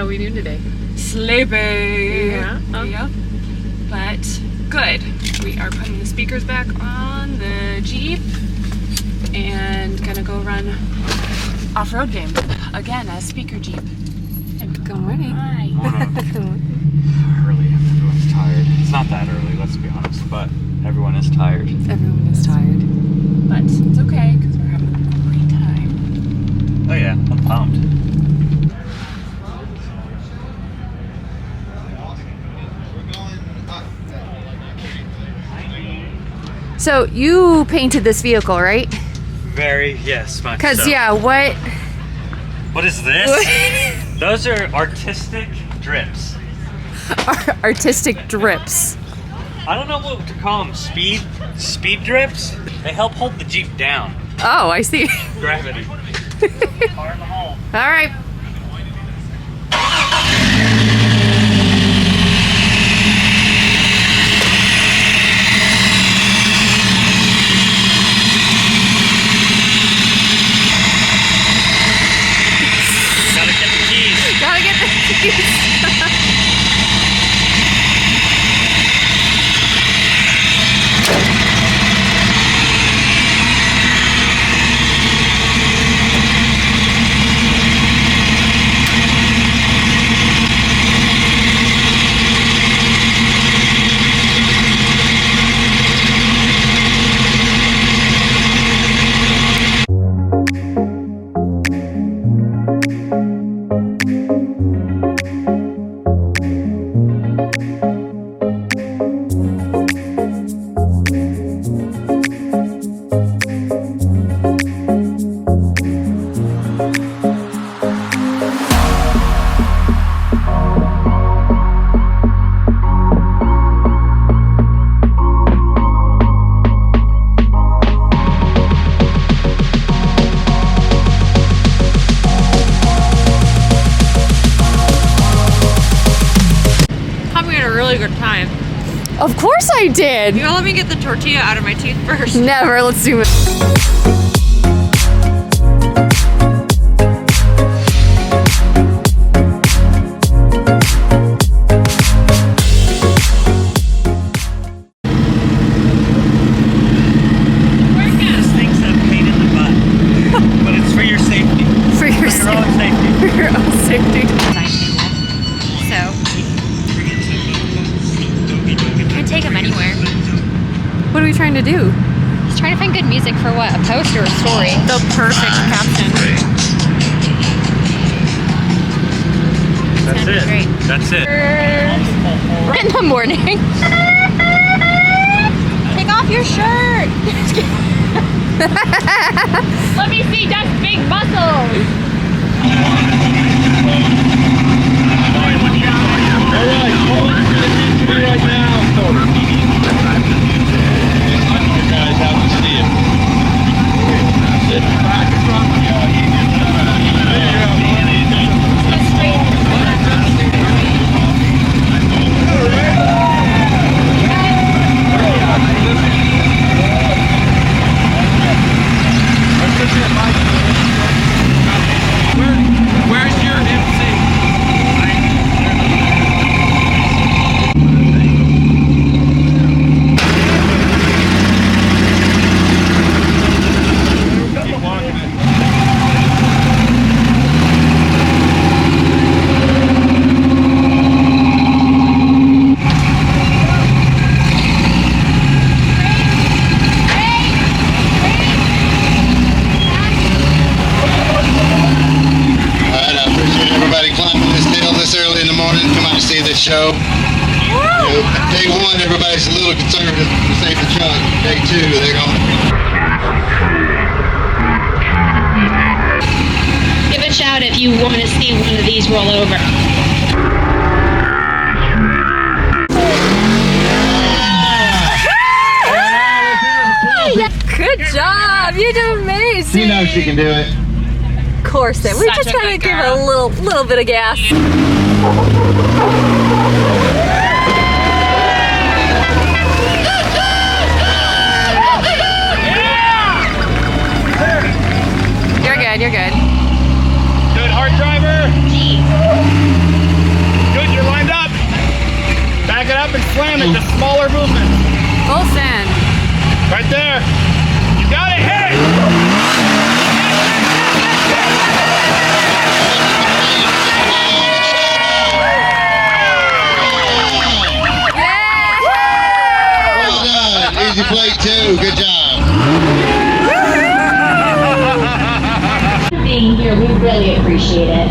How are we doing today? Sleepy. Yeah. Yep. But good. We are putting the speakers back on the Jeep and gonna go run off-road game again as speaker Jeep. Good morning. Hi. Early. Everyone's tired. It's not that early, let's be honest, but everyone is tired. Everyone is tired. But it's okay because we're having a great time. Oh yeah, I'm pumped. So you painted this vehicle, right? Very, yes, much Because so. yeah, what? What is this? Those are artistic drips. Artistic drips. I don't know what to call them. Speed drips? They help hold the Jeep down. Oh, I see. Gravity. Car in the hole. All right. Gotta get the keys. Gotta get the keys. Good time. Of course I did. You let me get the tortilla out of my teeth first. Never. Let's do it. This thing's a pain in the butt. But it's for your safety. For your own safety. For your own safety. So, can't take them anywhere. What are we trying to do? Just trying to find good music for what? A post or a story? The perfect caption. That's gonna be it. great. That's it. In the morning. Take off your shirt. Let me see Doug's big muscles. Right now, you guys have to see it. Sit back Where's your MC? Show. Day one, everybody's a little conservative to save the truck. Day two, they're going. Give a shout if you want to see one of these roll over. Good job. You did amazing. She knows she can do it. Of course, we're Such just a trying to good give it girl. a little bit of gas. You're good. Good, hard driver. Jeez. limit the smaller movements. Full send. Right there. You got it, hit it! Well done. Easy plate too. Good job. Being here, we really appreciate it.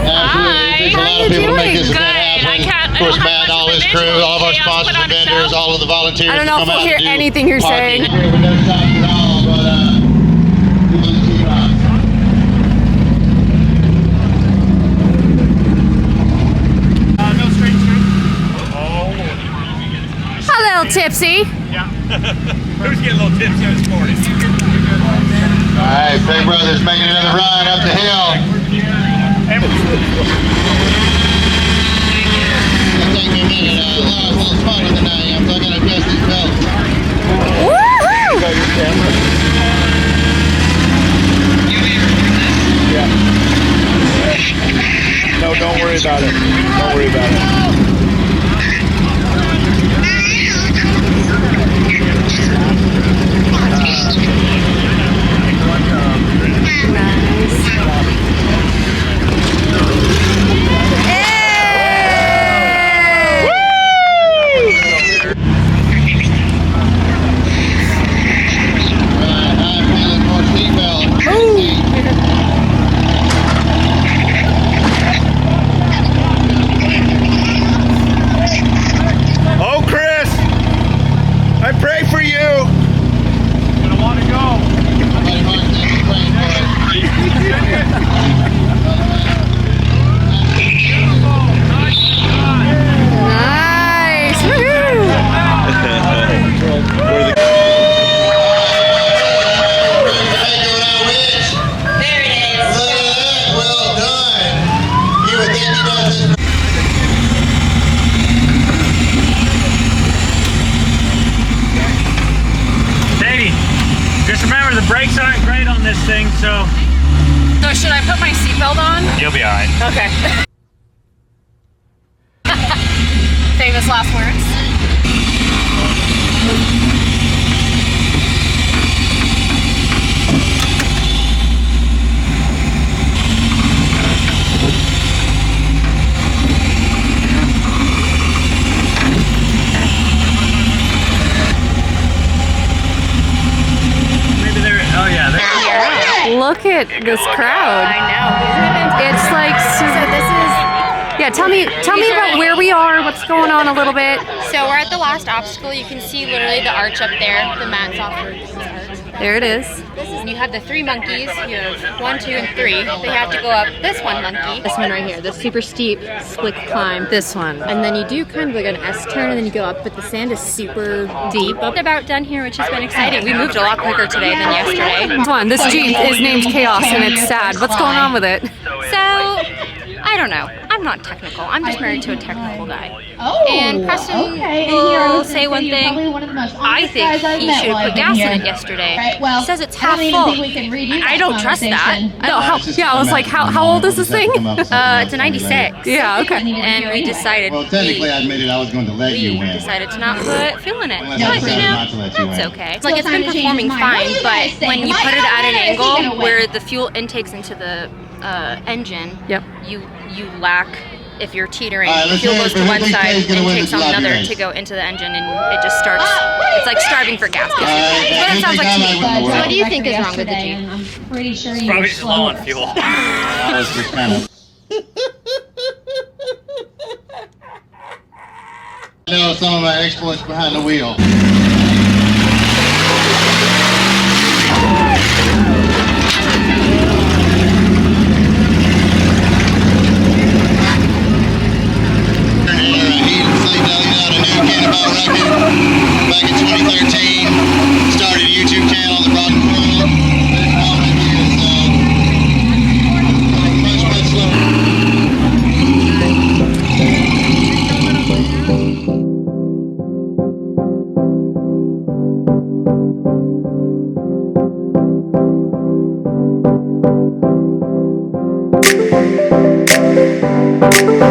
Absolutely. It takes a lot of people to make this event happen. Of course, Matt, all his crew, all of our sponsors and vendors, all of the volunteers. I don't know if we'll hear anything you're saying. Here with no stops at all, but No straight shoot. A little tipsy. Yeah. Who's getting a little tipsy this morning? all right, Big Brother's making another run up the hill. It'll take me a minute. I'm a little smaller than I am, so I gotta adjust these belts. Woohoo! Got your camera? Yeah. No, don't worry about it. Don't worry about it. I'm feeling more seatbelt. Oh, Chris! I pray for you! Gonna want to go. Somebody mark this and pray for us. Nice. Woohoo! There it is. Look at that. Well done. You would think he does this. Davey, just remember the brakes aren't great on this thing, so So should I put my seatbelt on? you'll be alright. Okay. Famous last words. Maybe they're, oh yeah, they're, Look at this crowd. I know. It's like, so this is, yeah, tell me about where we are, what's going on a little bit. So we're at the last obstacle. You can see literally the arch up there. The mats offered. There it is. And you have the 3 monkeys. You have 1, 2, and 3. They have to go up this one monkey. This one right here, the super steep, slick climb. This one. And then you do kind of like an S turn and then you go up, but the sand is super deep. We're about done here, which has been exciting. We moved a lot quicker today than yesterday. This one, this Jeep is named Chaos and it's sad. What's going on with it? So, I don't know. I'm not technical. I'm just married to a technical guy. Oh, And Preston okay. will say one thing. I think he should have put gas in it yesterday. Right, well, He says it's I half don't even full. think we can redo I that don't trust that. conversation. No, I was like, how old is this thing? It's a 96. Yeah, okay. And we decided Well, technically, I admitted I was going to let you we win. decided to not put fuel in it. Unless But I you decided know, not to let you that's win. okay. It's like it's time been to change performing his mind. What do fine, you but guys think? when you Am I put it at an gonna win? Is he angle gonna win? where the fuel intakes into the engine, Yep. you lack. If you're teetering, All right, let's fuel hear it goes for to who one thinks side, Clay's gonna win intakes this on lobby another race. to go into the engine, and it just starts. It's like starving for gas. All right, But who it sounds thinks like I to might me. win the world? What do you think is wrong with the Jeep? I'm pretty sure you probably just low on fuel. I was just kind of. I know some of my exploits behind the wheel. He sleep out a new cannonball record back in 2013. Started a YouTube channel, The Rock and Roll. There's all my videos, much slower. Woo!